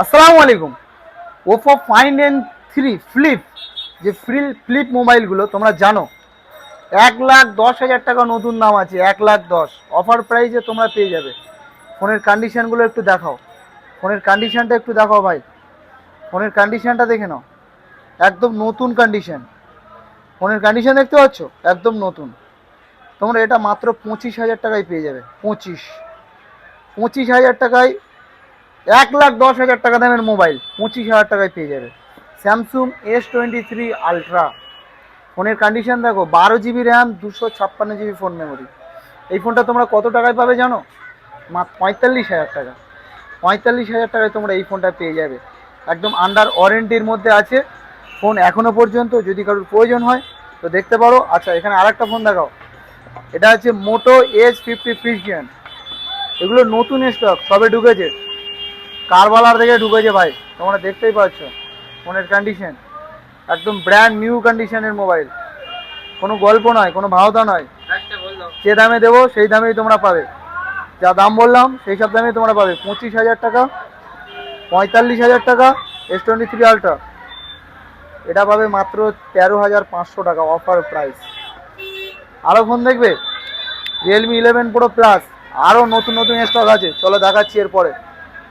আসসালামু আলাইকুম। Oppo find N three flip, যে ফ্লিপ মোবাইলগুলো তোমরা জানো 1,10,000 টাকা নতুন দাম আছে। 1,10,000 অফার প্রাইসে তোমরা পেয়ে যাবে। ফোনের কন্ডিশনগুলো একটু দেখাও, ফোনের কন্ডিশনটা একটু দেখাও ভাই, ফোনের কন্ডিশনটা দেখে নাও, একদম নতুন কন্ডিশন। ফোনের কন্ডিশন দেখতে পাচ্ছ, একদম নতুন। তোমরা এটা মাত্র 25,000 টাকায় পেয়ে যাবে। 25,000 টাকায় 1,10,000 টাকা দামের মোবাইল 25,000 টাকায় পেয়ে যাবে। স্যামসুং S23 আলট্রা, ফোনের কন্ডিশন দেখো, 12 GB RAM, 256 GB phone memory. এই ফোনটা তোমরা কত টাকায় পাবে জানো? মাত্র 45,000 টাকা। 45,000 টাকায় তোমরা এই ফোনটা পেয়ে যাবে, একদম আন্ডার ওয়ারেন্টির মধ্যে আছে ফোন এখনো পর্যন্ত। যদি কারোর প্রয়োজন হয় তো দেখতে পারো। আচ্ছা, এখানে আরেকটা ফোন দেখাও, এটা হচ্ছে মোটো H50 ফিউশন। এগুলো নতুন স্টক, সবে ঢুকেছে, কারবালার থেকে ঢুকেছে ভাই, তোমরা দেখতেই পাচ্ছ। ফোনের কন্ডিশন একদম ব্র্যান্ড নিউ কন্ডিশনের মোবাইল, কোনো গল্প নয়, কোনো ভাওতা নয়। যে দামে দেবো সেই দামেই তোমরা পাবে, যা দাম বললাম সেই সব দামেই তোমরা পাবে। 25,000 টাকা, 45,000 টাকা S23 আলট্রা, এটা পাবে মাত্র 13,500 টাকা অফার প্রাইস। আরও ফোন দেখবে, Realme 11 Pro প্লাস, আরও নতুন নতুন স্টক আছে, চলো দেখাচ্ছি এরপরে।